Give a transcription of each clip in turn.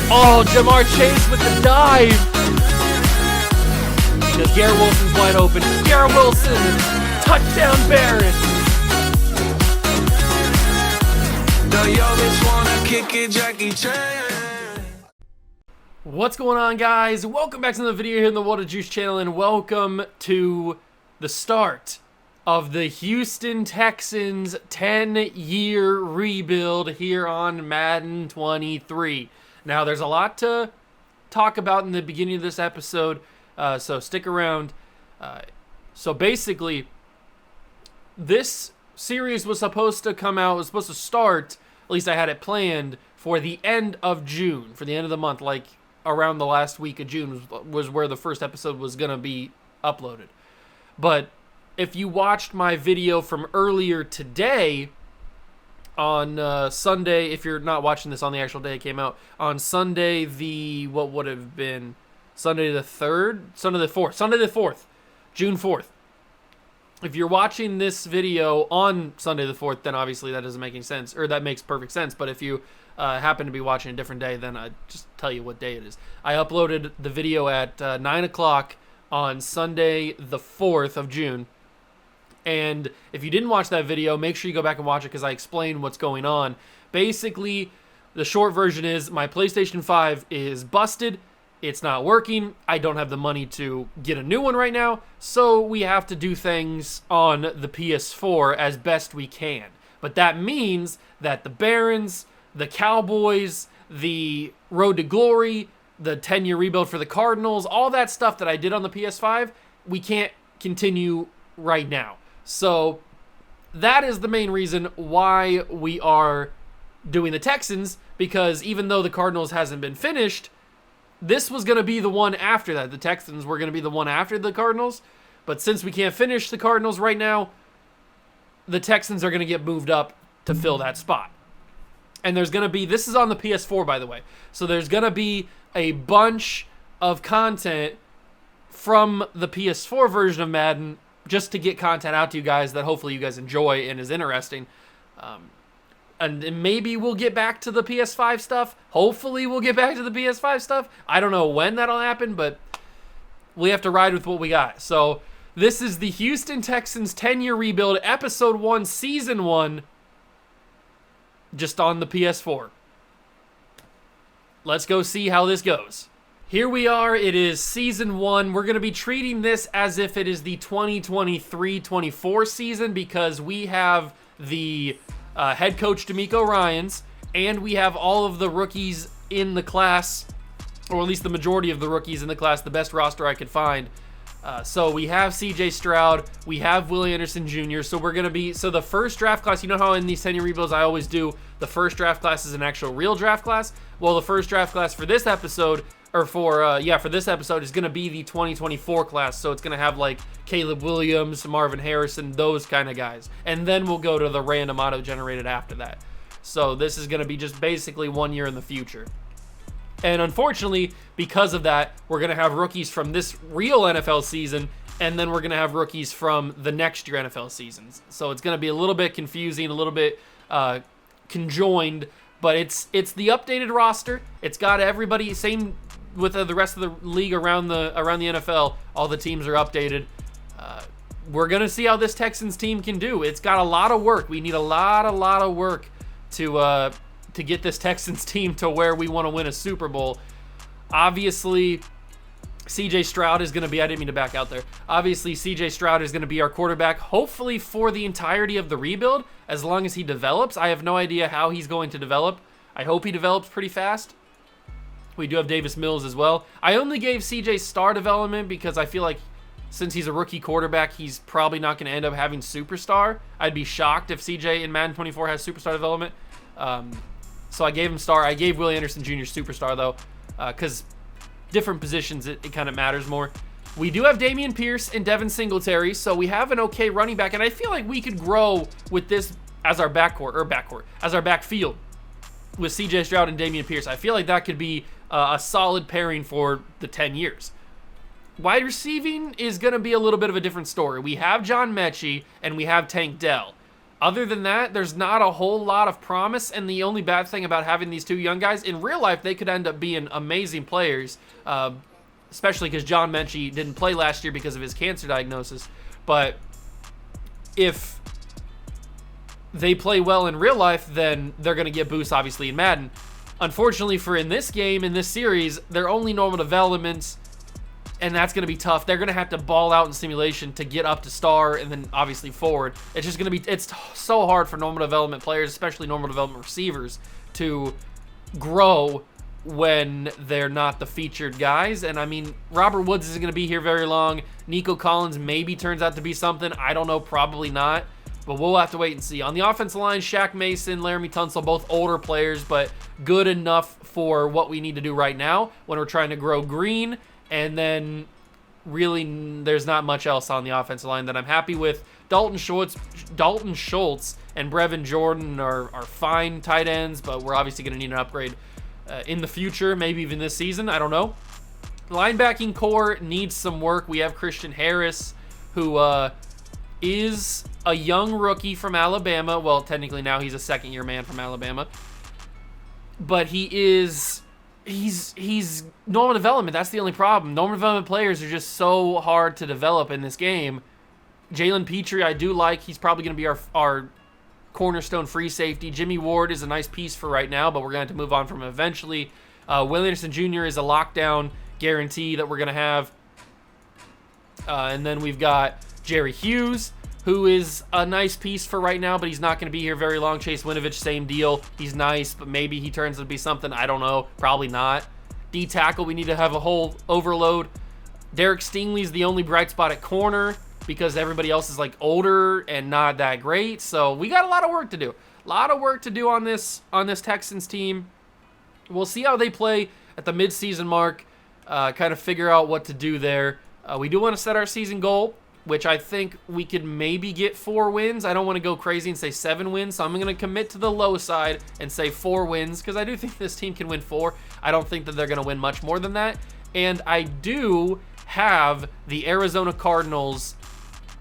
Oh, Jamar Chase with the dive. Because Garrett Wilson's wide open. Garrett Wilson, touchdown Bears. What's going on, guys? Welcome back to another video here in the What a Juice channel, and welcome to the start of the Houston Texans 10-year rebuild here on Madden 23. Now, there's a lot to talk about in the beginning of this episode, so stick around. So basically, this series was supposed to come out, was supposed to start, at least I had it planned, for the end of June, for the end of the month, like around the last week of June was where the first episode was going to be uploaded. But if you watched my video from earlier today on Sunday, if you're not watching this on the actual day it came out, on Sunday what would have been Sunday the 3rd? Sunday the 4th, June 4th. If you're watching this video on Sunday the 4th, then obviously that doesn't make any sense, or that makes perfect sense. But if you happen to be watching a different day, then I just tell you what day it is. I uploaded the video at 9 o'clock on Sunday the 4th of June. And if you didn't watch that video, make sure you go back and watch it because I explain what's going on. Basically, the short version is my PlayStation 5 is busted. It's not working. I don't have the money to get a new one right now, so we have to do things on the PS4 as best we can. But that means that the Barons, the Cowboys, the Road to Glory, the 10-year rebuild for the Cardinals, all that stuff that I did on the PS5, we can't continue right now. So that is the main reason why we are doing the Texans, because even though the Cardinals hasn't been finished, this was going to be the one after that. The Texans were going to be the one after the Cardinals, but since we can't finish the Cardinals right now, the Texans are going to get moved up to fill that spot. And there's going to be, this is on the PS4, by the way, so there's going to be a bunch of content from the PS4 version of Madden just to get content out to you guys that hopefully you guys enjoy and is interesting. And maybe we'll get back to the PS5 stuff. Hopefully we'll get back to the PS5 stuff. I don't know when that'll happen, but we have to ride with what we got. So this is the Houston Texans 10-year rebuild, episode 1, season 1, just on the PS4. Let's go see how this goes. Here we are. It is season 1. We're going to be treating this as if it is the 2023-24 season because we have the head coach DeMeco Ryans, and we have all of the rookies in the class, or at least the majority of the rookies in the class, the best roster I could find. So we have CJ Stroud, we have Willie Anderson Jr., so we're going to be, so the first draft class, you know how in these 10-year rebuilds I always do, the first draft class is an actual real draft class? Well, the first draft class for this episode, or for this episode is going to be the 2024 class, so it's going to have like Caleb Williams, Marvin Harrison, those kind of guys. And then we'll go to the random auto-generated after that. So this is going to be just basically 1 year in the future. And unfortunately, because of that, we're going to have rookies from this real NFL season, and then we're going to have rookies from the next year NFL seasons. So it's going to be a little bit confusing, a little bit conjoined, but it's the updated roster. It's got everybody, same with the rest of the league around the NFL. All the teams are updated. We're going to see how this Texans team can do. It's got a lot of work. We need a lot of work to get this Texans team to where we want to win a Super Bowl. Obviously, CJ Stroud is going to be, I didn't mean to back out there. Obviously, CJ Stroud is going to be our quarterback, hopefully for the entirety of the rebuild, as long as he develops. I have no idea how he's going to develop. I hope he develops pretty fast. We do have Davis Mills as well. I only gave CJ star development because I feel like since he's a rookie quarterback, he's probably not going to end up having superstar. I'd be shocked if CJ in Madden 24 has superstar development. So I gave him star. I gave Willie Anderson Jr. superstar, though, because different positions, it kind of matters more. We do have Dameon Pierce and Devin Singletary, so we have an okay running back, and I feel like we could grow with this as our as our backfield with CJ Stroud and Dameon Pierce. I feel like that could be a solid pairing for the 10 years. Wide receiving is going to be a little bit of a different story. We have John Mechie and we have Tank Dell. Other than that, there's not a whole lot of promise, and the only bad thing about having these two young guys, in real life, they could end up being amazing players, especially because John Mechie didn't play last year because of his cancer diagnosis. But if they play well in real life, then they're going to get boosts, obviously, in Madden. Unfortunately for in this game, in this series, they're only normal developments, and that's going to be tough. They're going to have to ball out in simulation to get up to star and then obviously forward. It's just going to be, it's so hard for normal development players, especially normal development receivers, to grow when they're not the featured guys. And I mean, Robert Woods isn't going to be here very long. Nico Collins maybe turns out to be something. I don't know, probably not. But we'll have to wait and see. On the offensive line, Shaq Mason, Laramie Tunsil, both older players, but good enough for what we need to do right now when we're trying to grow green. And then really there's not much else on the offensive line that I'm happy with. Dalton Schultz and Brevin Jordan are fine tight ends, but we're obviously going to need an upgrade in the future, maybe even this season. I don't know. Linebacking core needs some work. We have Christian Harris, who is a young rookie from Alabama. Well, technically now he's a second-year man from Alabama. But he's normal development. That's the only problem. Normal development players are just so hard to develop in this game. Jalen Petrie, I do like. He's probably going to be our cornerstone free safety. Jimmy Ward is a nice piece for right now, but we're going to have to move on from him eventually. Will Anderson Jr. is a lockdown guarantee that we're going to have. And then we've got Jerry Hughes, who is a nice piece for right now, but he's not going to be here very long. Chase Winovich, same deal. He's nice, but maybe he turns out to be something. I don't know. Probably not. D-tackle, we need to have a whole overload. Derek Stingley's the only bright spot at corner because everybody else is like older and not that great. So we got a lot of work to do. A lot of work to do on this Texans team. We'll see how they play at the midseason mark, kind of figure out what to do there. We do want to set our season goal, which I think we could maybe get 4 wins. I don't want to go crazy and say 7 wins, so I'm going to commit to the low side and say 4 wins because I do think this team can win 4. I don't think that they're going to win much more than that. And I do have the Arizona Cardinals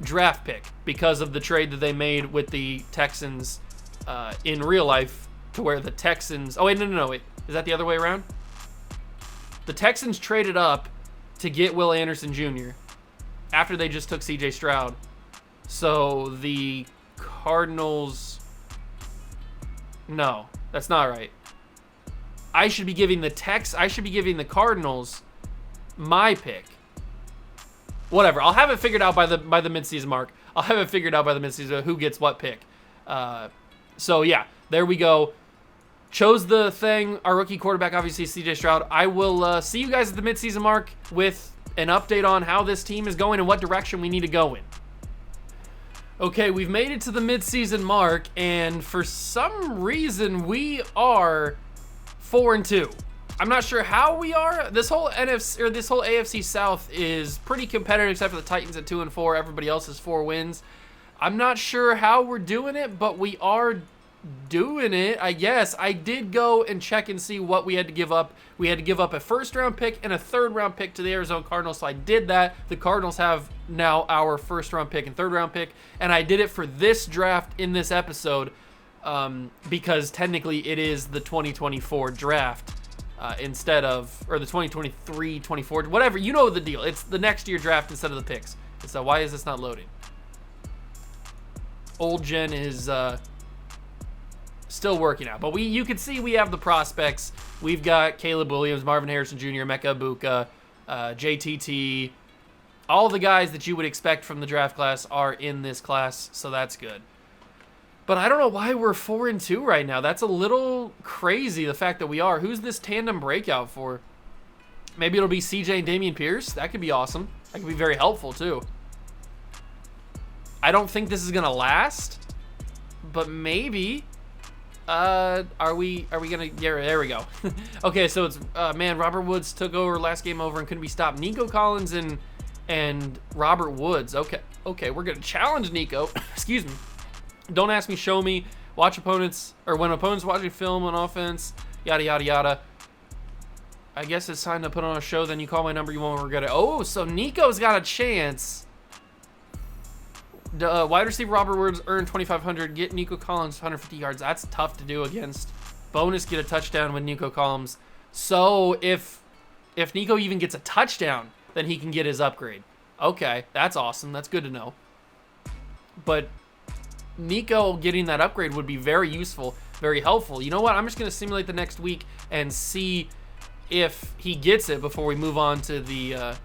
draft pick because of the trade that they made with the Texans in real life, to where the Texans... Oh, wait, no, wait. Is that the other way around? The Texans traded up to get Will Anderson Jr. after they just took C.J. Stroud. So the Cardinals... No, that's not right. I should be giving the Cardinals my pick. Whatever. I'll have it figured out by the midseason mark. I'll have it figured out by the midseason who gets what pick. So yeah, there we go. Chose the thing. Our rookie quarterback, obviously, C.J. Stroud. I will see you guys at the midseason mark with an update on how this team is going and what direction we need to go in. Okay, we've made it to the midseason mark, and for some reason we are 4-2. I'm not sure how we are. This whole AFC South is pretty competitive, except for the Titans at 2-4. Everybody else is 4 wins. I'm not sure how we're doing it, but we are doing it, I guess. I did go and check and see what we had to give up. We had to give up a first-round pick and a third-round pick to the Arizona Cardinals, so I did that. The Cardinals have now our first-round pick and third-round pick, and I did it for this draft in this episode because technically it is the 2024 draft instead of, or the 2023, 24, whatever. You know the deal. It's the next year draft instead of the picks. So why is this not loading? Old Gen is... still working out, but you can see we have the prospects. We've got Caleb Williams, Marvin Harrison Jr., Mecca Ibuka, JTT. All the guys that you would expect from the draft class are in this class, so that's good. But I don't know why we're 4-2 right now. That's a little crazy, the fact that we are. Who's this tandem breakout for? Maybe it'll be CJ and Dameon Pierce. That could be awesome. That could be very helpful too. I don't think this is gonna last, but maybe. Are we gonna, yeah, there we go. Okay, so it's, man, Robert Woods took over last game over and couldn't be stopped. Nico Collins and Robert Woods. Okay, we're gonna challenge Nico. Excuse me. Don't ask me, show me. Watch opponents, or when opponents watching film on offense, yada, yada, yada. I guess it's time to put on a show, then you call my number, you won't regret it. Oh, so Nico's got a chance. Wide receiver Robert Woods earned 2,500. Get Nico Collins 150 yards. That's tough to do against. Bonus, get a touchdown with Nico Collins. So if Nico even gets a touchdown, then he can get his upgrade. Okay, that's awesome. That's good to know. But Nico getting that upgrade would be very useful, very helpful. You know what? I'm just going to simulate the next week and see if he gets it before we move on to the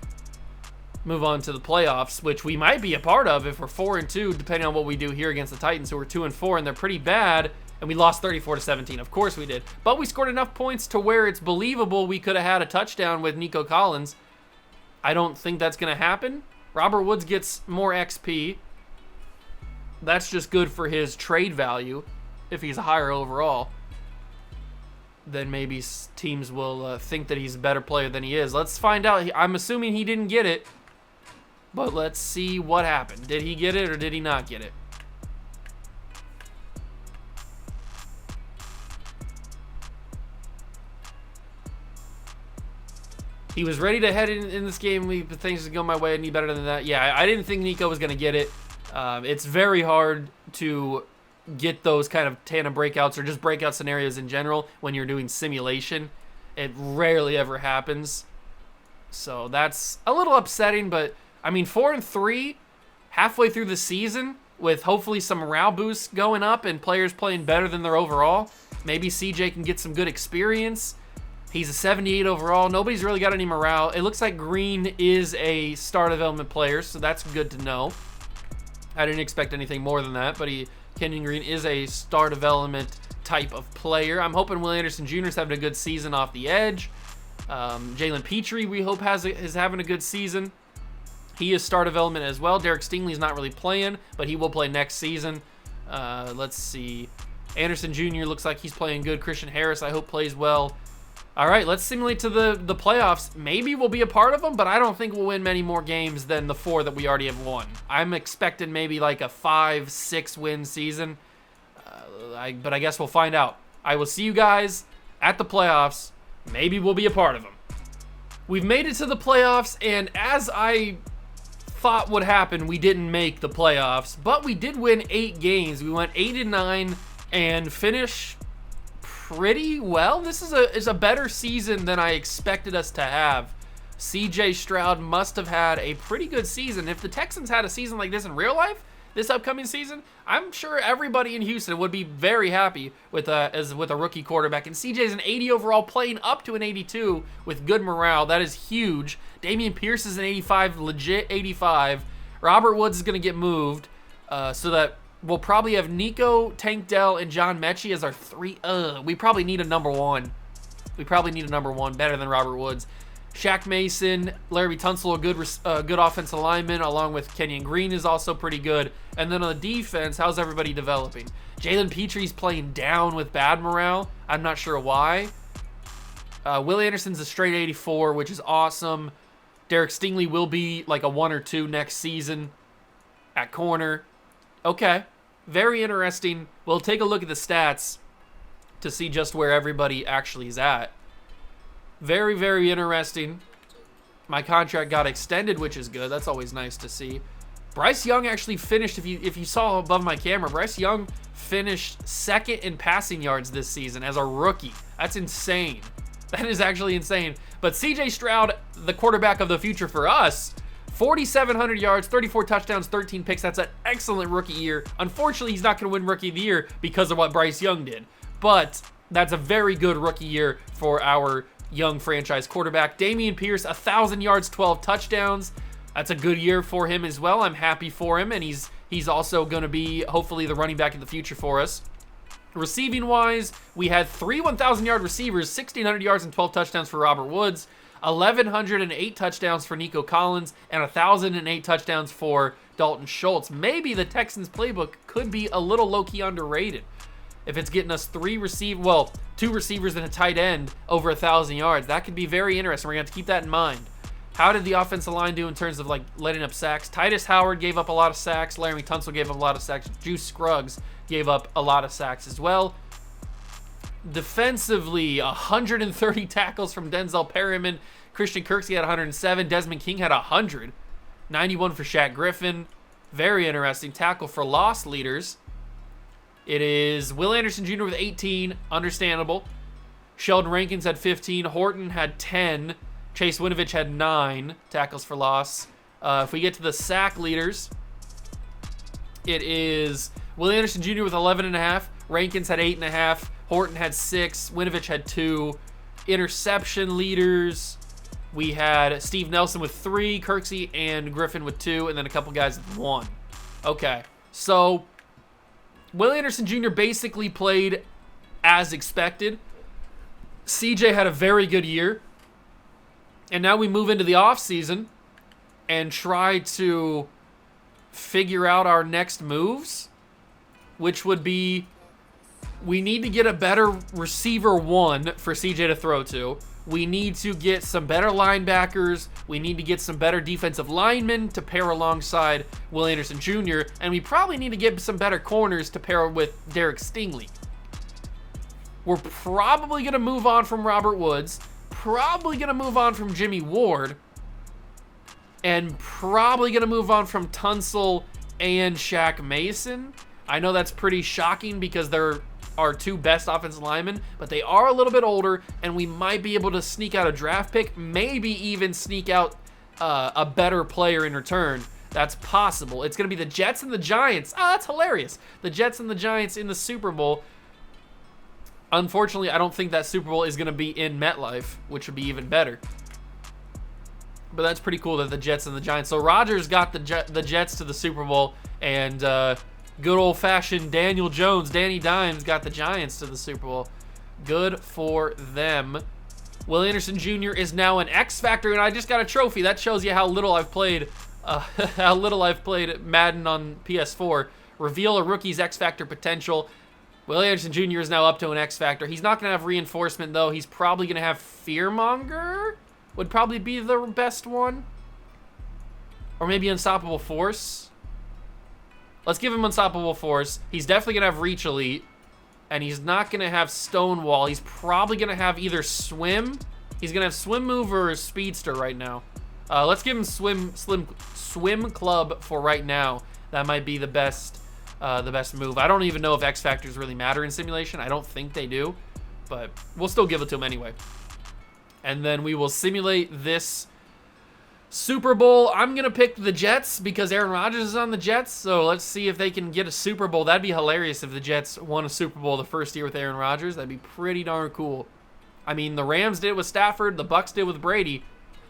playoffs, which we might be a part of if we're 4-2, depending on what we do here against the Titans, who are 2-4, and they're pretty bad. And we lost 34-17. Of course we did. But we scored enough points to where it's believable we could have had a touchdown with Nico Collins. I don't think that's going to happen. Robert Woods gets more XP. That's just good for his trade value. If he's higher overall, then maybe teams will think that he's a better player than he is. Let's find out. I'm assuming he didn't get it. But let's see what happened. Did he get it or did he not get it? He was ready to head in this game. Things go my way. I need better than that. Yeah, I didn't think Nico was going to get it. It's very hard to get those kind of tandem breakouts or just breakout scenarios in general when you're doing simulation. It rarely ever happens. So that's a little upsetting, but I mean, 4-3 halfway through the season with hopefully some morale boosts going up and players playing better than their overall. Maybe CJ can get some good experience. He's a 78 overall. Nobody's really got any morale. It looks like Green is a star development player, so that's good to know. I didn't expect anything more than that, but Kenyon Green is a star development type of player. I'm hoping Will Anderson Jr. is having a good season off the edge. Jalen Petrie, we hope, is having a good season. He is star development as well. Derek Stingley's not really playing, but he will play next season. Let's see. Anderson Jr. looks like he's playing good. Christian Harris, I hope, plays well. All right, let's simulate to the playoffs. Maybe we'll be a part of them, but I don't think we'll win many more games than the 4 that we already have won. I'm expecting maybe like a 5-6 win season, but I guess we'll find out. I will see you guys at the playoffs. Maybe we'll be a part of them. We've made it to the playoffs, and as I thought would happen, we didn't make the playoffs, but we did win 8 games. We went 8-9 and finish pretty well. This is a better season than I expected us to have. CJ Stroud must have had a pretty good season. If the Texans had a season like this in real life, this upcoming season, I'm sure everybody in Houston would be very happy with a rookie quarterback. And CJ's an 80 overall, playing up to an 82 with good morale. That is huge. Dameon Pierce is an 85, legit 85. Robert Woods is going to get moved so that we'll probably have Nico, Tank Dell, and John Mechie as our 3. We probably need a number 1. We probably need a number 1 better than Robert Woods. Shaq Mason, Larry Tunsil, a good offensive lineman, along with Kenyon Green is also pretty good. And then on the defense, how's everybody developing? Jalen Petrie's playing down with bad morale. I'm not sure why. Will Anderson's a straight 84, which is awesome. Derek Stingley will be like a 1 or 2 next season at corner. Okay, very interesting. We'll take a look at the stats to see just where everybody actually is at. Very, very interesting. My contract got extended, which is good. That's always nice to see. Bryce Young actually finished, if you saw above my camera, Bryce Young finished 2nd in passing yards this season as a rookie. That's insane. That is actually insane. But CJ Stroud, the quarterback of the future for us, 4,700 yards, 34 touchdowns, 13 picks. That's an excellent rookie year. Unfortunately, he's not going to win Rookie of the Year because of what Bryce Young did. But that's a very good rookie year for our young franchise quarterback. Dameon Pierce, 1,000 yards, 12 touchdowns. That's a good year for him as well. I'm happy for him, and he's also going to be hopefully the running back in the future for us. Receiving wise, we had 3 1,000-yard receivers, 1,600 yards and 12 touchdowns for Robert Woods, 1,108 touchdowns for Nico Collins, and 1,008 touchdowns for Dalton Schultz. Maybe the Texans playbook could be a little low-key underrated. If it's getting us 2 receivers and a tight end over 1,000 yards, that could be very interesting. We're going to have to keep that in mind. How did the offensive line do in terms of like letting up sacks? Titus Howard gave up a lot of sacks. Larry Tunsil gave up a lot of sacks. Juice Scruggs gave up a lot of sacks as well. Defensively, 130 tackles from Denzel Perryman. Christian Kirksey had 107. Desmond King had 100. 91 for Shaq Griffin. Very interesting. Tackle for loss leaders. It is Will Anderson Jr. with 18. Understandable. Sheldon Rankins had 15. Horton had 10. Chase Winovich had 9 tackles for loss. If we get to the sack leaders, it is Will Anderson Jr. with 11.5. Rankins had 8.5. Horton had 6. Winovich had 2. Interception leaders, we had Steve Nelson with 3, Kirksey and Griffin with 2, and then a couple guys with 1. Okay, so Will Anderson Jr. basically played as expected. CJ had a very good year. And now we move into the offseason and try to figure out our next moves, which would be we need to get a better receiver 1 for CJ to throw to. We need to get some better linebackers. We need to get some better defensive linemen to pair alongside Will Anderson Jr. And we probably need to get some better corners to pair with Derek Stingley. We're probably going to move on from Robert Woods. Probably going to move on from Jimmy Ward. And probably going to move on from Tunsil and Shaq Mason. I know that's pretty shocking because they're our 2 best offensive linemen, but they are a little bit older, and we might be able to sneak out a draft pick, maybe even sneak out a better player in return. That's possible. It's going to be the Jets and the Giants. Oh, that's hilarious. The Jets and the Giants in the Super Bowl. Unfortunately, I don't think that Super Bowl is going to be in MetLife, which would be even better. But that's pretty cool that the Jets and the Giants. So Rodgers got the Jets to the Super Bowl, and good old-fashioned Daniel Jones, Danny Dimes, got the Giants to the Super Bowl. Good for them. Will Anderson Jr. is now an X Factor, and I just got a trophy. That shows you how little I've played Madden on PS4. Reveal a rookie's X Factor potential. Will Anderson Jr. is now up to an X Factor. He's not going to have reinforcement, though. He's probably going to have Fearmonger. Would probably be the best one. Or maybe Unstoppable Force. Let's give him Unstoppable Force. He's definitely going to have Reach Elite. And he's not going to have Stonewall. He's probably going to have either Swim. He's going to have Swim Move or Speedster right now. Let's give him Swim Club for right now. That might be the best move. I don't even know if X Factors really matter in simulation. I don't think they do. But we'll still give it to him anyway. And then we will simulate this Super Bowl. I'm going to pick the Jets because Aaron Rodgers is on the Jets. So let's see if they can get a Super Bowl. That'd be hilarious if the Jets won a Super Bowl the first year with Aaron Rodgers. That'd be pretty darn cool. I mean, the Rams did it with Stafford. The Bucs did it with Brady.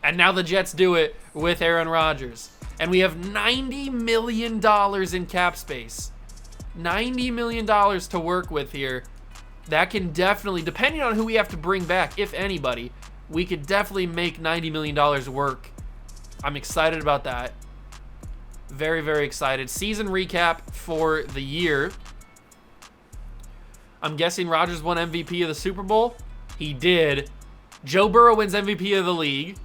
And now the Jets do it with Aaron Rodgers. And we have $90 million in cap space. $90 million to work with here. That can definitely, depending on who we have to bring back, if anybody, we could definitely make $90 million work. I'm excited about that. Very, very excited. Season recap for the year. I'm guessing Rodgers won MVP of the Super Bowl. He did. Joe Burrow wins MVP of the league.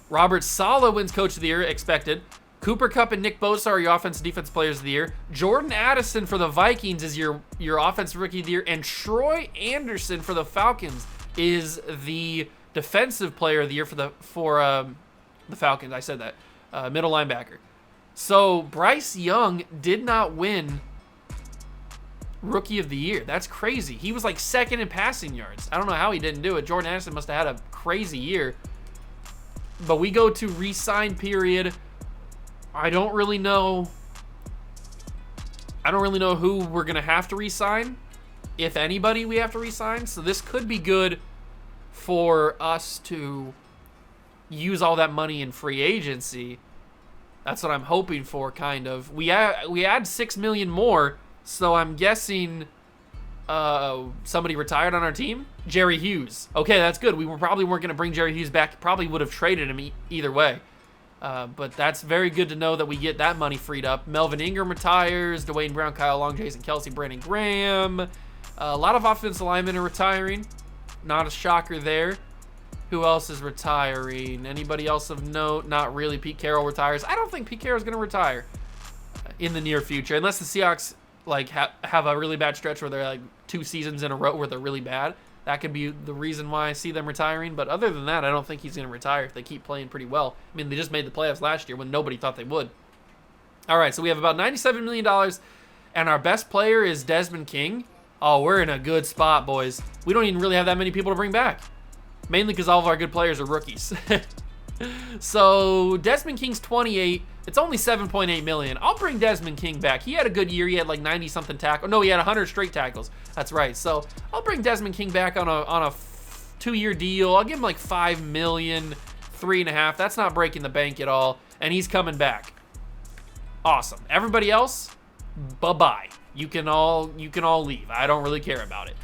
Robert Saleh wins Coach of the Year, expected. Cooper Kupp and Nick Bosa are your offensive defense players of the year. Jordan Addison for the Vikings is your offensive rookie of the year. And Troy Anderson for the Falcons is the defensive player of the year for the Falcons. I said that. Middle linebacker. So Bryce Young did not win Rookie of the Year. That's crazy. He was like second in passing yards. I don't know how he didn't do it. Jordan Addison must have had a crazy year. But we go to re-sign period. I don't really know who we're going to have to re-sign. If anybody we have to re-sign. So this could be good for us to use all that money in free agency. That's what I'm hoping for, kind of. We add $6 million more, so I'm guessing somebody retired on our team. Jerry Hughes. Okay, that's good. We probably weren't going to bring Jerry Hughes back. Probably would have traded him either way. But that's very good to know that we get that money freed up. Melvin Ingram retires. Dwayne Brown, Kyle Long, Jason Kelsey, Brandon Graham. A lot of offensive linemen are retiring. Not a shocker there. Who else is retiring? Anybody else of note? Not really. Pete Carroll retires. I don't think Pete Carroll's going to retire in the near future. Unless the Seahawks like have a really bad stretch where they're like 2 seasons in a row where they're really bad. That could be the reason why I see them retiring. But other than that, I don't think he's going to retire if they keep playing pretty well. I mean, they just made the playoffs last year when nobody thought they would. All right, so we have about $97 million, and our best player is Desmond King. Oh, we're in a good spot, boys. We don't even really have that many people to bring back, mainly because all of our good players are rookies. So Desmond King's 28. It's only 7.8 million. I'll bring Desmond King back. He had a good year. He had like 90 something tackles. No, he had 100 straight tackles. That's right. So I'll bring Desmond King back on a 2-year deal. I'll give him like 5 million, 3.5. That's not breaking the bank at all. And he's coming back. Awesome. Everybody else, bye-bye. You can all leave. I don't really care about it.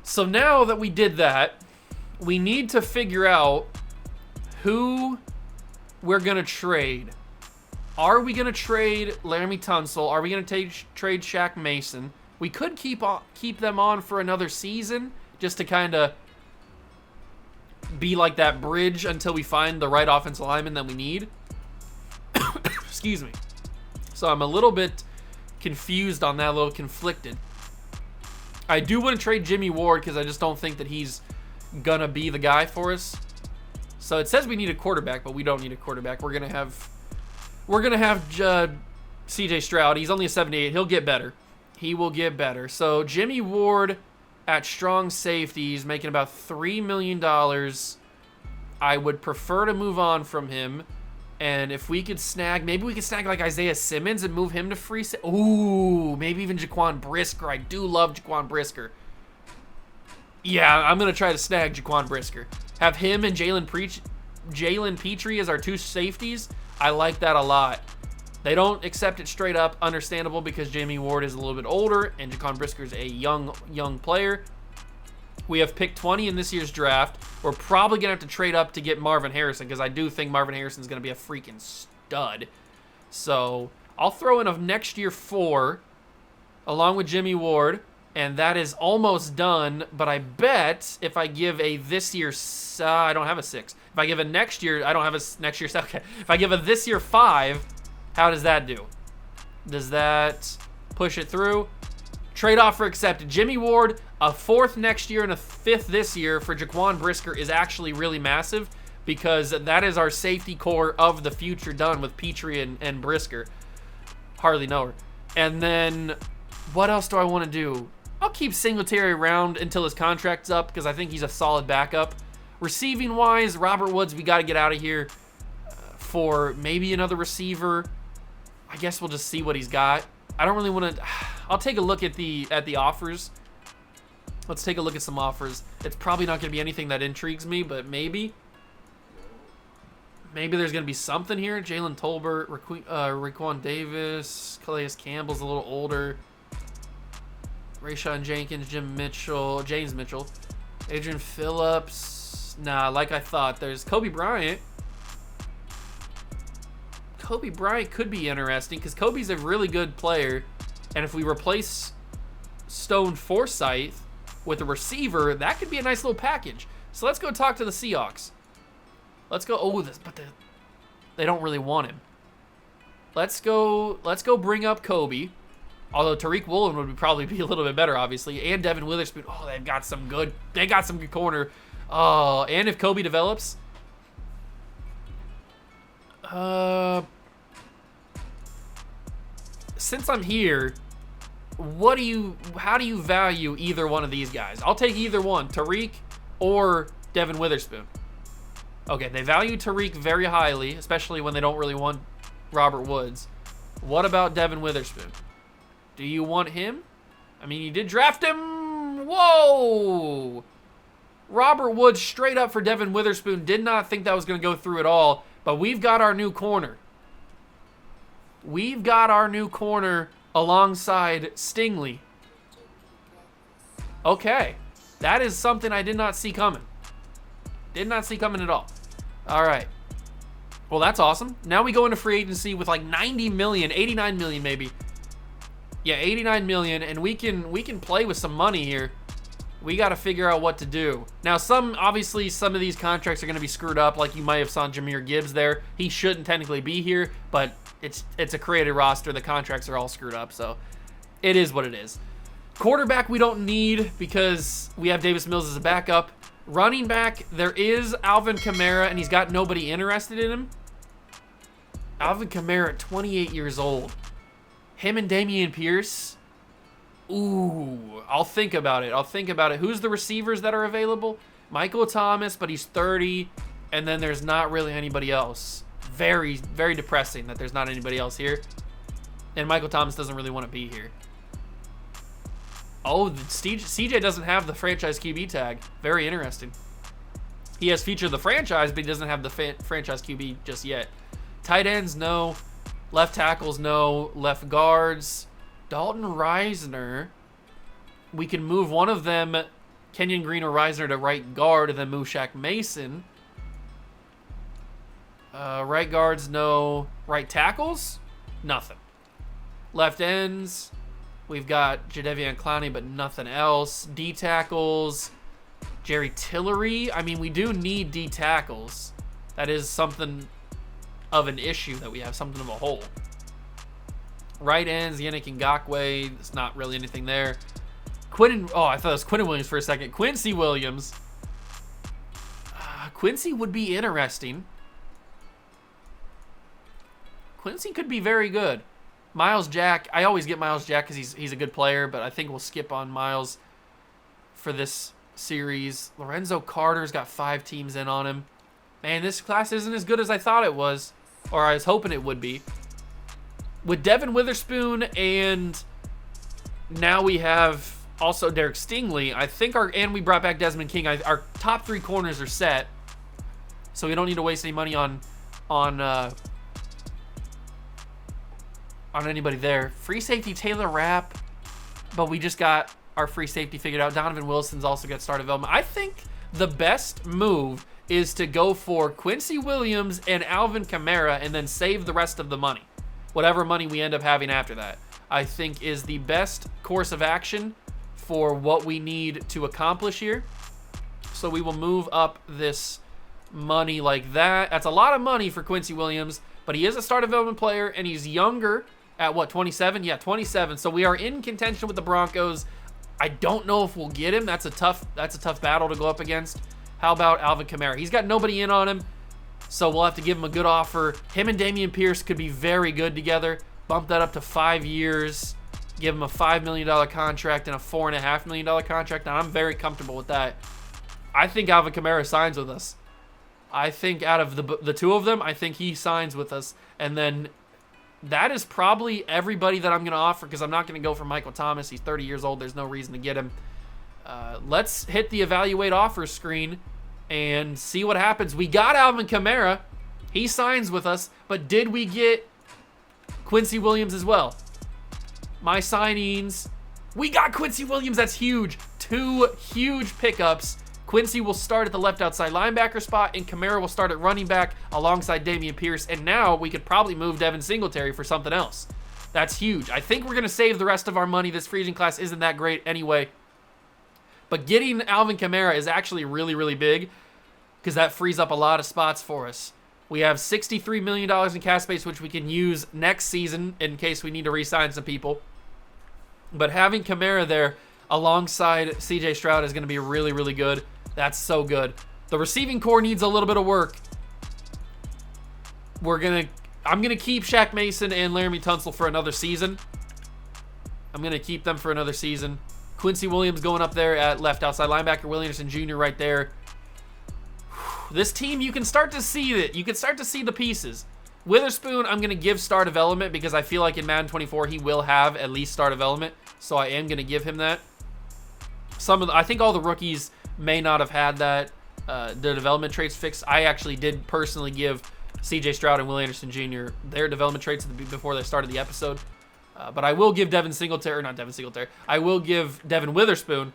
So now that we did that, we need to figure out who we're gonna trade. Are we gonna trade Laramie Tunsil? Are we gonna trade Shaq Mason? We could keep them on for another season just to kind of be like that bridge until we find the right offensive lineman that we need. Excuse me. So I'm a little bit confused on that, a little conflicted. I do want to trade Jimmy Ward because I just don't think that he's gonna be the guy for us. So it says we need a quarterback, but we don't need a quarterback. We're gonna have CJ Stroud. He's only a 78. He'll get better. He will get better. So Jimmy Ward at strong safety is making about $3 million. I would prefer to move on from him. And if we could snag, maybe we could snag like Isaiah Simmons and move him to free. Ooh, maybe even Jaquan Brisker. I do love Jaquan Brisker. Yeah, I'm gonna try to snag Jaquan Brisker. Have him and Jalen Petrie as our two safeties. I like that a lot. They don't accept it straight up. Understandable because Jimmy Ward is a little bit older and Jaquan Brisker is a young player. We have picked 20 in this year's draft. We're probably going to have to trade up to get Marvin Harrison because I do think Marvin Harrison is going to be a freaking stud. So I'll throw in a next year 4 along with Jimmy Ward. And that is almost done, but I bet if I give a this year, I don't have a 6. If I give a next year, I don't have a next year, okay. If I give a this year 5, how does that do? Does that push it through? Trade offer accepted. Jimmy Ward, a 4th next year and a 5th this year for Jaquan Brisker is actually really massive because that is our safety core of the future done with Petrie and Brisker. Hardly know her. And then what else do I want to do? I'll keep Singletary around until his contract's up because I think he's a solid backup. Receiving-wise, Robert Woods, we got to get out of here for maybe another receiver. I guess we'll just see what he's got. I don't really want to. I'll take a look at the offers. Let's take a look at some offers. It's probably not going to be anything that intrigues me, but maybe. Maybe there's going to be something here. Jalen Tolbert, Raekwon Davis, Calais Campbell's a little older. Rayshawn Jenkins, James Mitchell, Adrian Phillips. Nah, like I thought. There's Kobe Bryant. Kobe Bryant could be interesting because Kobe's a really good player. And if we replace Stone Forsythe with a receiver, that could be a nice little package. So let's go talk to the Seahawks. Let's go. Oh, they don't really want him. Let's go bring up Kobe. Although Tariq Woolen would probably be a little bit better, obviously, and Devin Witherspoon. Oh, they got some good corner. Oh, and if Kobe develops, since I'm here, how do you value either one of these guys? I'll take either one, Tariq or Devin Witherspoon. Okay, they value Tariq very highly, especially when they don't really want Robert Woods. What about Devin Witherspoon? Do you want him? I mean, you did draft him. Whoa! Robert Woods straight up for Devin Witherspoon. Did not think that was going to go through at all. But we've got our new corner. We've got our new corner alongside Stingley. Okay. That is something I did not see coming. Did not see coming at all. All right. Well, that's awesome. Now we go into free agency with like 90 million, 89 million maybe. Yeah, 89 million, and we can play with some money here. We got to figure out what to do. Now, obviously some of these contracts are going to be screwed up, like you might have saw Jahmyr Gibbs there. He shouldn't technically be here, but it's a created roster. The contracts are all screwed up, so it is what it is. Quarterback we don't need because we have Davis Mills as a backup. Running back, there is Alvin Kamara, and he's got nobody interested in him. Alvin Kamara, 28 years old. Him and Dameon Pierce. Ooh, I'll think about it. Who's the receivers that are available? Michael Thomas, but he's 30. And then there's not really anybody else. Very, very depressing that there's not anybody else here. And Michael Thomas doesn't really want to be here. Oh, CJ doesn't have the franchise QB tag. Very interesting. He has featured the franchise, but he doesn't have the franchise QB just yet. Tight ends, no. Left tackles, no. Left guards, Dalton Reisner. We can move one of them, Kenyon Green or Reisner, to right guard, and then move Shaq Mason. Right guards, no. Right tackles, nothing. Left ends, we've got Jadeveon Clowney, but nothing else. D tackles, Jerry Tillery. I mean, we do need D tackles. That is something of an issue that we have, something of a hole. Right ends, Yannick Ngakoue. There's not really anything there. I thought it was Quinton Williams for a second. Quincy Williams. Quincy would be interesting. Quincy could be very good. Miles Jack. I always get Miles Jack because he's a good player, but I think we'll skip on Miles for this series. Lorenzo Carter's got 5 teams in on him. Man, this class isn't as good as I thought it was, or I was hoping it would be. With Devin Witherspoon, and now we have also Derek Stingley. I think and we brought back Desmond King. Our top 3 corners are set, so we don't need to waste any money on anybody there. Free safety Taylor Rapp, but we just got our free safety figured out. Donovan Wilson's also got star development. I think the best move is to go for Quincy Williams and Alvin Kamara and then save the rest of the money. Whatever money we end up having after that, I think is the best course of action for what we need to accomplish here. So we will move up this money like that. That's a lot of money for Quincy Williams, but he is a star development player, and he's younger at, what, 27? Yeah, 27. So we are in contention with the Broncos. I don't know if we'll get him. That's a tough battle to go up against. How about Alvin Kamara? He's got nobody in on him, so we'll have to give him a good offer. Him and Dameon Pierce could be very good together. Bump that up to 5 years. Give him a $5 million contract and a $4.5 million contract, and I'm very comfortable with that. I think Alvin Kamara signs with us. I think out of the 2 of them, I think he signs with us. And then that is probably everybody that I'm going to offer, because I'm not going to go for Michael Thomas. He's 30 years old. There's no reason to get him. Let's hit the evaluate offers screen and see what happens. We got Alvin Kamara. He signs with us, but did we get Quincy Williams as well? My signings. We got Quincy Williams. That's huge. 2 huge pickups. Quincy will start at the left outside linebacker spot, and Kamara will start at running back alongside Dameon Pierce. And now we could probably move Devin Singletary for something else. That's huge. I think we're going to save the rest of our money. This free agent class isn't that great anyway. But getting Alvin Kamara is actually really, really big, because that frees up a lot of spots for us. We have $63 million in cap space, which we can use next season in case we need to re-sign some people. But having Kamara there alongside CJ Stroud is going to be really, really good. That's so good. The receiving core needs a little bit of work. I'm gonna keep Shaq Mason and Laramie Tunsil for another season. I'm gonna keep them for another season. Quincy Williams going up there at left outside linebacker. Will Anderson Jr. right there. This team, you can start to see it. You can start to see the pieces. Witherspoon, I'm gonna give star development because I feel like in Madden 24 he will have at least star development. So I am gonna give him that. I think all the rookies may not have had that the development traits fixed. I actually did personally give CJ Stroud and Will Anderson Jr. their development traits before they started the episode. But I will give I will give Devin Witherspoon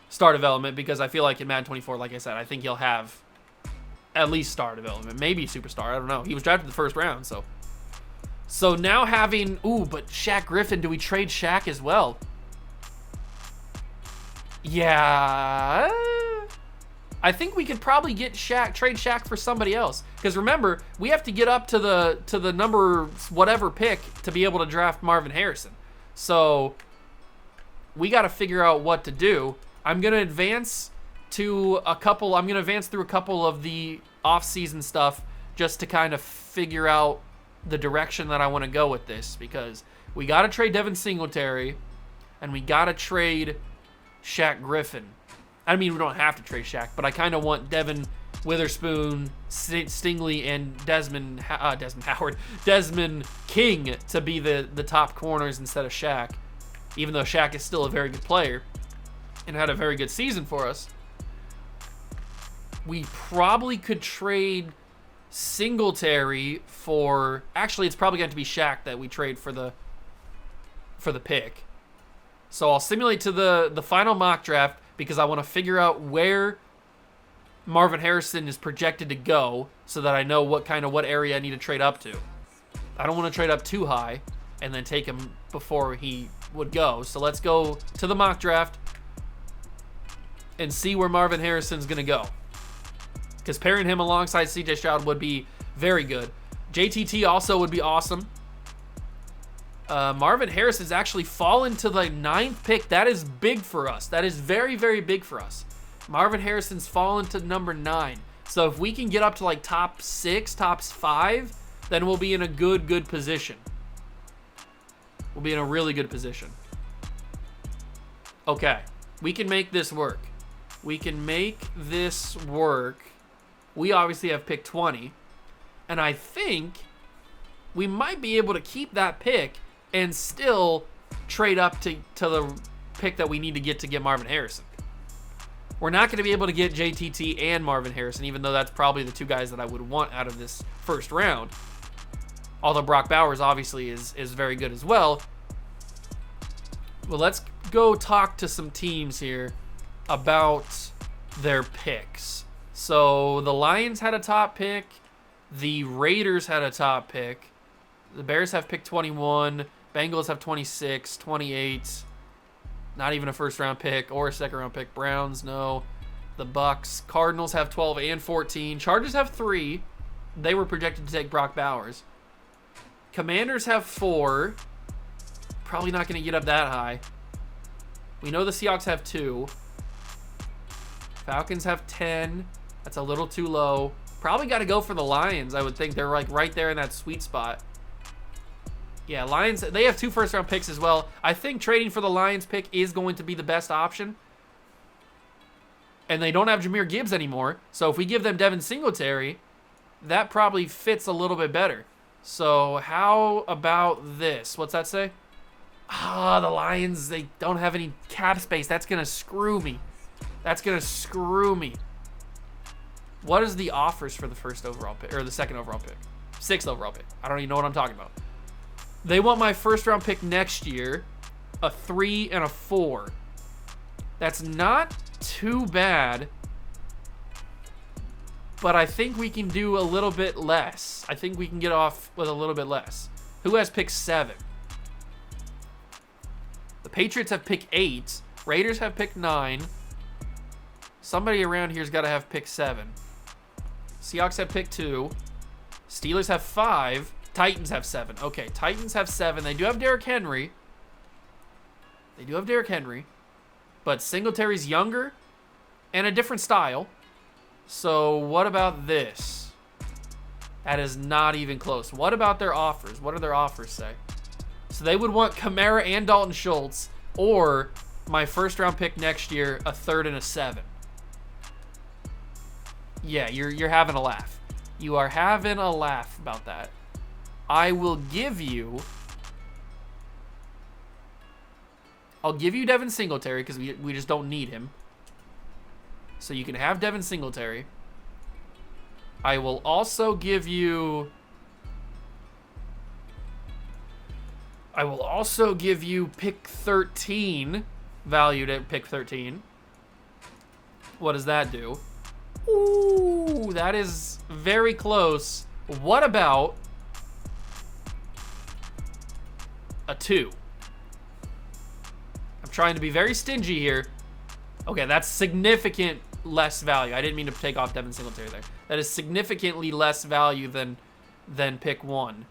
star development because I feel like in Madden 24, like I said, I think he'll have at least star development, maybe superstar. I don't know. He was drafted in the first round, so. So now having, but Shaq Griffin, do we trade Shaq as well? Yeah, I think we could probably trade Shaq for somebody else. Because remember, we have to get up to the number whatever pick to be able to draft Marvin Harrison. So we got to figure out what to do. I'm gonna advance through a couple of the off-season stuff just to kind of figure out the direction that I want to go with this, because we got to trade Devin Singletary and we got to trade Shaq Griffin. I mean, we don't have to trade Shaq, but I kind of want Devin Witherspoon, Stingley, and Desmond King to be the top corners instead of Shaq, even though Shaq is still a very good player and had a very good season for us. We probably could trade Singletary for... Actually, it's probably going to be Shaq that we trade for the pick. So I'll simulate to the final mock draft because I want to figure out where Marvin Harrison is projected to go so that I know what area I need to trade up to. I don't want to trade up too high and then take him before he would go. So let's go to the mock draft and see where Marvin Harrison's going to go. Because pairing him alongside CJ Stroud would be very good. JTT also would be awesome. Marvin Harris has actually fallen to the 9th pick. That is big for us. That is very, very big for us. Marvin Harrison's fallen to number 9. So if we can get up to like top 6, top 5, then we'll be in a good position. We'll be in a really good position. Okay. We can make this work. We can make this work. We obviously have pick 20. And I think we might be able to keep that pick and still trade up to the pick that we need to get Marvin Harrison. We're not going to be able to get JTT and Marvin Harrison, even though that's probably the two guys that I would want out of this first round. Although Brock Bowers obviously is very good as well. Well, let's go talk to some teams here about their picks. So the Lions had a top pick. The Raiders had a top pick. The Bears have pick 21. Bengals have 26, 28. Not even a first-round pick or a second-round pick. Browns, no. The Bucks. Cardinals have 12 and 14. Chargers have 3. They were projected to take Brock Bowers. Commanders have 4. Probably not going to get up that high. We know the Seahawks have 2. Falcons have 10. That's a little too low. Probably got to go for the Lions, I would think. They're like right there in that sweet spot. Yeah, Lions, they have 2 first-round picks as well. I think trading for the Lions pick is going to be the best option. And they don't have Jahmyr Gibbs anymore. So if we give them Devin Singletary, that probably fits a little bit better. So how about this? What's that say? The Lions, they don't have any cap space. That's going to screw me. That's going to screw me. What is the offers for the first overall pick, or the second overall pick? 6th overall pick. I don't even know what I'm talking about. They want my first round pick next year, a 3 and a 4. That's not too bad, but I think we can do a little bit less. I think we can get off with a little bit less. Who has pick 7? The Patriots have pick 8. Raiders have pick 9. Somebody around here's got to have pick 7. Seahawks have pick 2. Steelers have 5. Titans have 7. Okay, Titans have 7. They do have Derrick Henry. But Singletary's younger and a different style. So what about this? That is not even close. What about their offers? What do their offers say? So they would want Kamara and Dalton Schultz, or my first round pick next year, a 3rd and a 7. Yeah, you're having a laugh. You are having a laugh about that. I'll give you Devin Singletary because we just don't need him. So you can have Devin Singletary. I will also give you pick 13, valued at pick 13. What does that do? Ooh, that is very close. What about a 2? I'm trying to be very stingy here. Okay, that's significant less value. I didn't mean to take off Devin Singletary there. That is significantly less value than pick 1.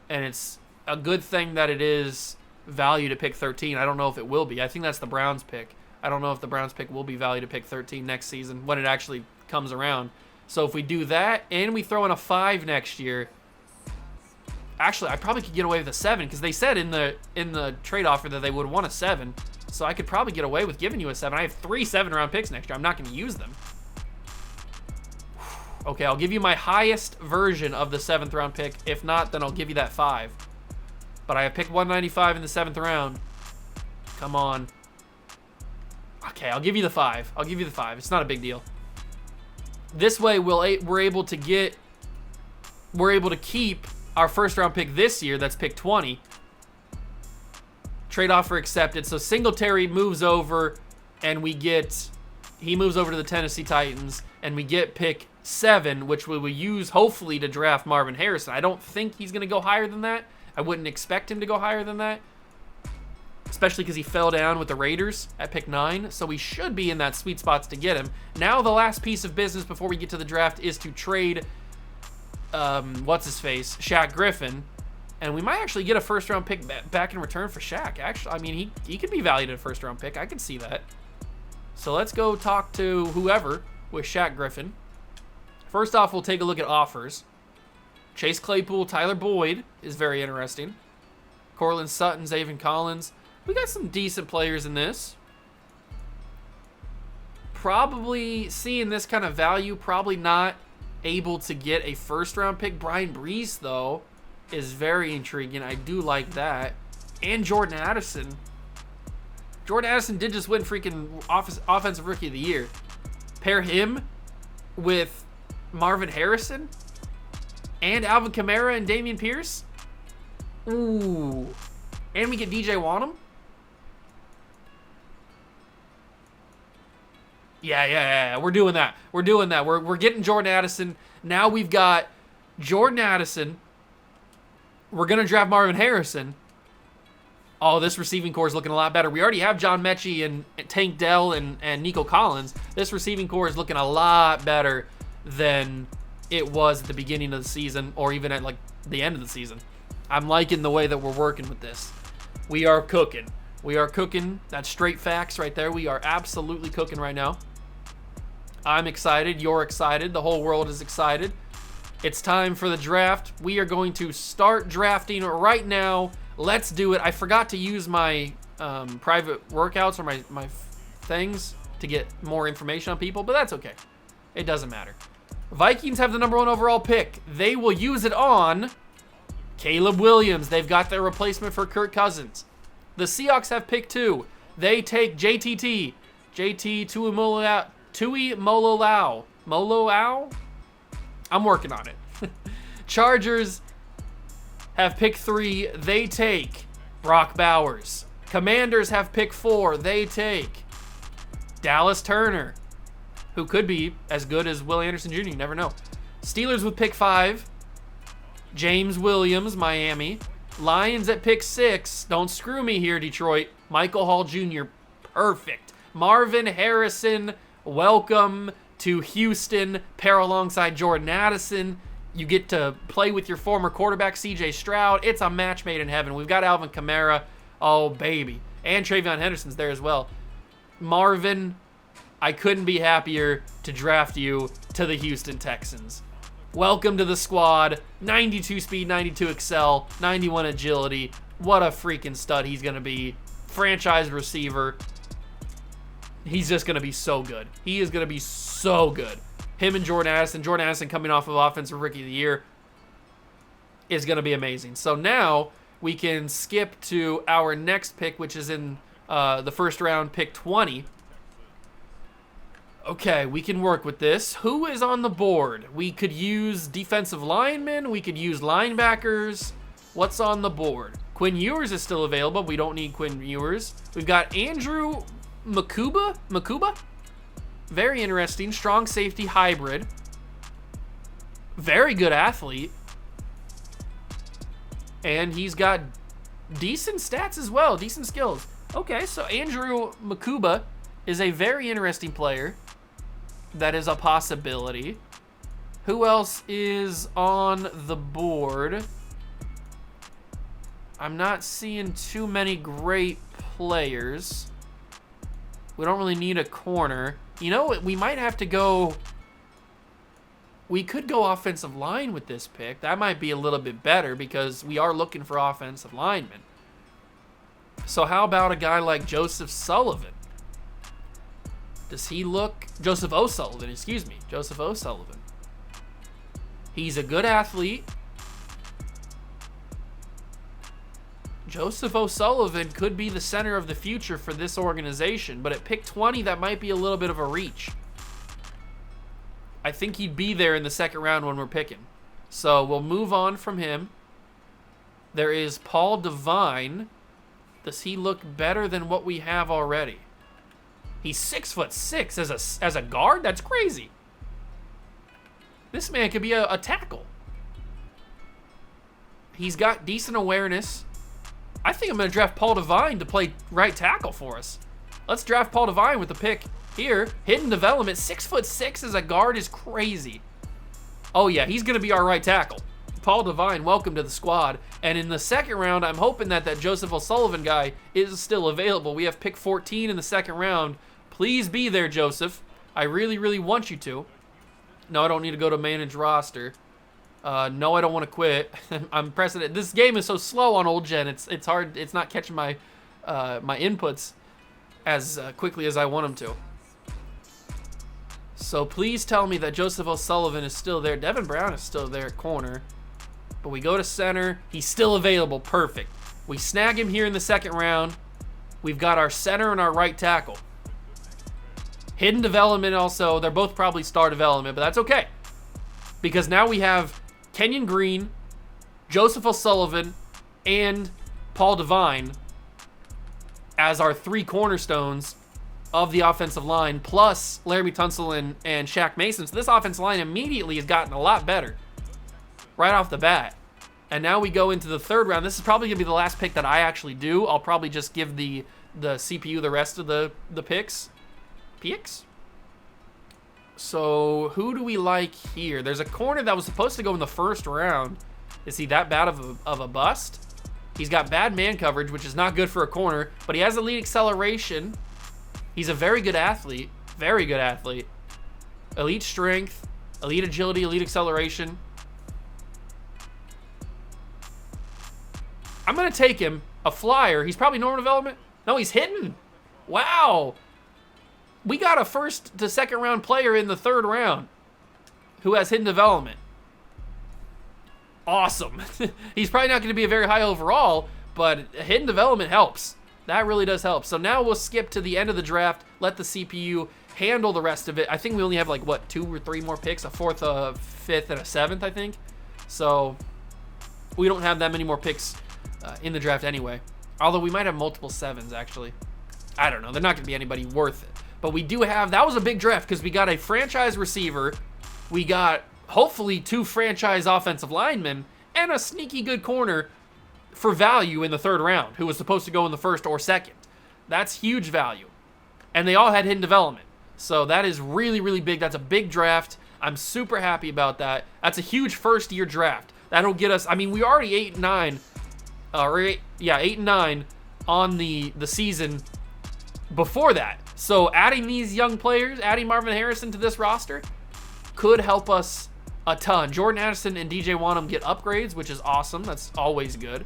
And it's a good thing that it is valued at pick 13. I don't know if it will be. I think that's the Browns pick. I don't know if the Browns pick will be valued at pick 13 next season when it actually comes around. So if we do that and we throw in a 5 next year, Actually, I probably could get away with a 7 because they said in the trade offer that they would want a 7. So I could probably get away with giving you a 7. I have 3 7-round picks next year. I'm not going to use them. Okay, I'll give you my highest version of the 7th round pick. If not, then I'll give you that 5. But I have pick 195 in the 7th round. Come on. Okay, I'll give you the 5. I'll give you the 5. It's not a big deal. This way, we're able to keep our 1st round pick this year. That's pick 20. Trade offer accepted. So Singletary moves over, and he moves over to the Tennessee Titans, and we get pick 7, which we will use hopefully to draft Marvin Harrison. I don't think he's going to go higher than that. I wouldn't expect him to go higher than that, especially because he fell down with the Raiders at pick 9. So we should be in that sweet spots to get him. Now the last piece of business before we get to the draft is to trade, what's-his-face, Shaq Griffin. And we might actually get a 1st round pick back in return for Shaq. Actually, I mean, he could be valued at a 1st round pick. I can see that. So let's go talk to whoever with Shaq Griffin. First off, we'll take a look at offers. Chase Claypool, Tyler Boyd is very interesting. Cortland Sutton, Zaven Collins. We got some decent players in this. Probably seeing this kind of value, probably not able to get a 1st round pick. Brian Brees, though, is very intriguing. I do like that. And Jordan Addison. Jordan Addison did just win freaking Offensive Rookie of the Year. Pair him with Marvin Harrison and Alvin Kamara and Dameon Pierce. Ooh. And we get DJ Wanham. Yeah. We're doing that. We're getting Jordan Addison. Now we've got Jordan Addison. We're going to draft Marvin Harrison. Oh, this receiving core is looking a lot better. We already have John Mechie and Tank Dell and Nico Collins. This receiving core is looking a lot better than it was at the beginning of the season or even at like the end of the season. I'm liking the way that we're working with this. We are cooking. That's straight facts right there. We are absolutely cooking right now. I'm excited. You're excited. The whole world is excited. It's time for the draft. We are going to start drafting right now. Let's do it. I forgot to use my private workouts or my things to get more information on people, but that's okay. It doesn't matter. Vikings have the number 1 overall pick. They will use it on Caleb Williams. They've got their replacement for Kirk Cousins. The Seahawks have pick 2. They take JT Tuimoloau. Moloau? I'm working on it. Chargers have pick 3. They take Brock Bowers. Commanders have pick 4. They take Dallas Turner, who could be as good as Will Anderson Jr. You never know. Steelers with pick 5. James Williams, Miami. Lions at pick 6. Don't screw me here, Detroit. Michael Hall Jr. Perfect. Marvin Harrison, welcome to Houston. Pair alongside Jordan Addison. You get to play with your former quarterback, C.J. Stroud. It's a match made in heaven. We've got Alvin Kamara. Oh, baby. And Travion Henderson's there as well. Marvin, I couldn't be happier to draft you to the Houston Texans. Welcome to the squad. 92 speed, 92 excel, 91 agility. What a freaking stud he's going to be. Franchise receiver. He's just going to be so good. He is going to be so good. Him and Jordan Addison coming off of Offensive Rookie of the Year is going to be amazing. So now we can skip to our next pick, which is in the 1st round, pick 20. Okay, we can work with this. Who is on the board? We could use defensive linemen. We could use linebackers. What's on the board? Quinn Ewers is still available. We don't need Quinn Ewers. We've got Andrew Makuba? Very interesting. Strong safety hybrid. Very good athlete. And he's got decent stats as well. Decent skills. Okay, so Andrew Makuba is a very interesting player. That is a possibility. Who else is on the board? I'm not seeing too many great players. We don't really need a corner. You know what? We might have to go We could go offensive line with this pick. That might be a little bit better because we are looking for offensive linemen. So how about a guy like Joseph Sullivan? Does he look... Joseph O'Sullivan, excuse me. Joseph O'Sullivan. He's a good athlete. Joseph O'Sullivan could be the center of the future for this organization, but at pick 20, that might be a little bit of a reach. I think he'd be there in the second round when we're picking. So we'll move on from him. There is Paul Devine. Does he look better than what we have already? He's 6'6" as a guard? That's crazy. This man could be a tackle. He's got decent awareness. I think I'm going to draft Paul Devine to play right tackle for us. Let's draft Paul Devine with the pick here. Hidden development. 6'6" as a guard is crazy. Oh, yeah, he's going to be our right tackle. Paul Devine, welcome to the squad. And in the second round, I'm hoping that Joseph O'Sullivan guy is still available. We have pick 14 in the second round. Please be there, Joseph. I really, really want you to. No, I don't need to go to manage roster. No, I don't want to quit. I'm pressing it. This game is so slow on old gen. It's hard. It's not catching my my inputs as quickly as I want them to. So please tell me that Joseph O'Sullivan is still there. Devin Brown is still there at corner. But we go to center. He's still available. Perfect. We snag him here in the second round. We've got our center and our right tackle. Hidden development also. They're both probably star development, but that's okay. Because now we have Kenyon Green, Joseph O'Sullivan, and Paul Devine as our three cornerstones of the offensive line, plus Laramie Tunsil and Shaq Mason. So this offensive line immediately has gotten a lot better right off the bat. And now we go into the third round. This is probably going to be the last pick that I actually do. I'll probably just give the CPU the rest of the picks. So who do we like here? There's a corner that was supposed to go in the first round. Is he that bad of a bust? He's got bad man coverage, which is not good for a corner, but he has elite acceleration. He's a very good athlete. Very good athlete. Elite strength, elite agility, elite acceleration. I'm going to take him. A flyer. He's probably normal development. No, he's hidden. Wow. We got a first to second round player in the third round who has hidden development. Awesome. He's probably not going to be a very high overall, but hidden development helps. That really does help. So now we'll skip to the end of the draft, let the CPU handle the rest of it. I think we only have like, what, 2 or 3 more picks? A 4th, a 5th, and a 7th, I think. So we don't have that many more picks in the draft anyway. Although we might have multiple 7s, actually. I don't know. They're not going to be anybody worth it. But we do have, that was a big draft because we got a franchise receiver, we got hopefully 2 franchise offensive linemen, and a sneaky good corner for value in the third round, who was supposed to go in the first or second. That's huge value. And they all had hidden development. So that is really, really big. That's a big draft. I'm super happy about that. That's a huge first year draft. That'll get us, I mean, we already 8-9, 8-9 on the season before that. So adding these young players, adding Marvin Harrison to this roster could help us a ton. Jordan Addison and DJ Wanham get upgrades, which is awesome. That's always good.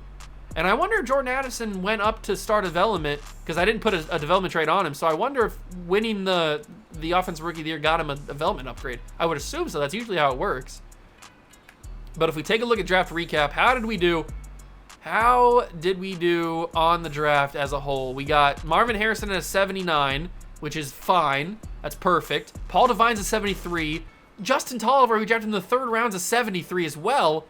And I wonder if Jordan Addison went up to star development, because I didn't put a development trade on him. So I wonder if winning the Offensive Rookie of the Year got him a development upgrade. I would assume so. That's usually how it works. But if we take a look at draft recap, how did we do? How did we do on the draft as a whole? We got Marvin Harrison at a 79, which is fine. That's perfect. Paul Devine's a 73. Justin Tolliver, who drafted in the third round, is a 73 as well.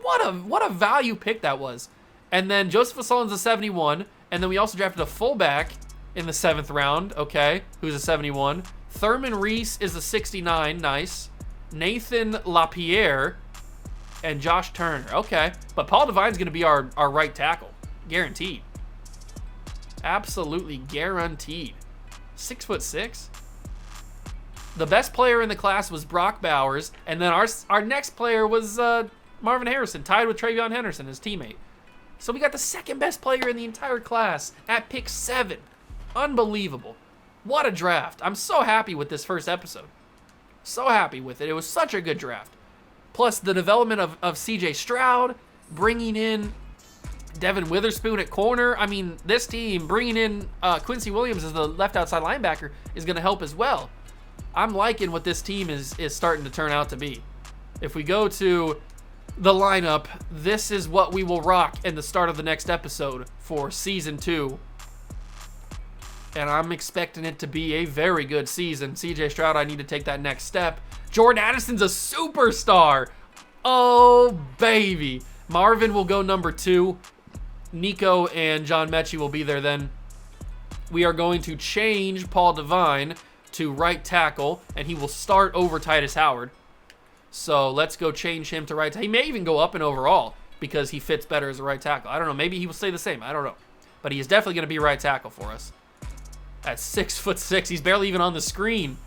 What a value pick that was. And then Joseph O'Sullivan's a 71. And then we also drafted a fullback in the 7th round, okay, who's a 71. Thurman Reese is a 69, nice. Nathan LaPierre and Josh Turner, okay. But Paul Devine's going to be our right tackle, guaranteed. Absolutely guaranteed. 6'6". The best player in the class was Brock Bowers, and then our next player was Marvin Harrison, tied with Travion Henderson, his teammate. So we got the second best player in the entire class at pick 7. Unbelievable. What a draft. I'm so happy with this first episode. So happy with it. It was such a good draft. Plus, the development of C.J. Stroud, bringing in Devin Witherspoon at corner. I mean, this team, bringing in Quincy Williams as the left outside linebacker is going to help as well. I'm liking what this team is starting to turn out to be. If we go to the lineup, this is what we will rock in the start of the next episode for Season 2. And I'm expecting it to be a very good season. C.J. Stroud, I need to take that next step. Jordan Addison's a superstar. Oh, baby. Marvin will go number 2. Nico and John Mechie will be there then. We are going to change Paul Devine to right tackle, and he will start over Titus Howard. So let's go change him to right tackle. He may even go up in overall because he fits better as a right tackle. I don't know. Maybe he will stay the same. I don't know. But he is definitely going to be right tackle for us. At 6'6", he's barely even on the screen.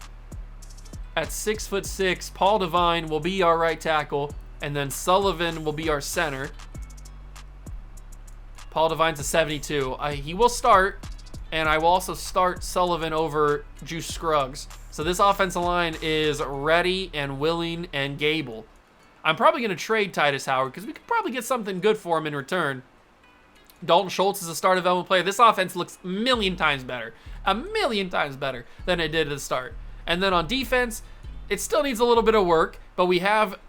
At 6'6", Paul Devine will be our right tackle, and then Sullivan will be our center. Paul Devine's a 72. He will start, and I will also start Sullivan over Juice Scruggs. So this offensive line is ready and willing and Gable. I'm probably going to trade Titus Howard because we could probably get something good for him in return. Dalton Schultz is a star development player. This offense looks a million times better than it did at the start. And then on defense, it still needs a little bit of work, but we have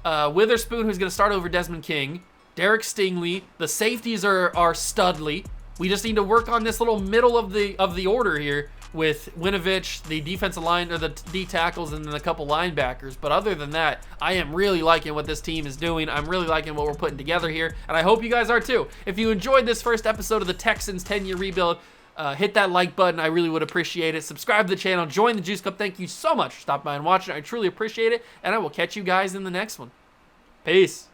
Witherspoon, who's going to start over Desmond King. Derek Stingley. The safeties are Studley. We just need to work on this little middle of the order here with Winovich, the defensive line, or the D tackles, and then a couple linebackers. But other than that, I am really liking what this team is doing. I'm really liking what we're putting together here, and I hope you guys are too. If you enjoyed this first episode of the Texans 10-year rebuild, hit that like button. I really would appreciate it. Subscribe to the channel. Join the Juice Club. Thank you so much for stopping by and watching. I truly appreciate it, and I will catch you guys in the next one. Peace.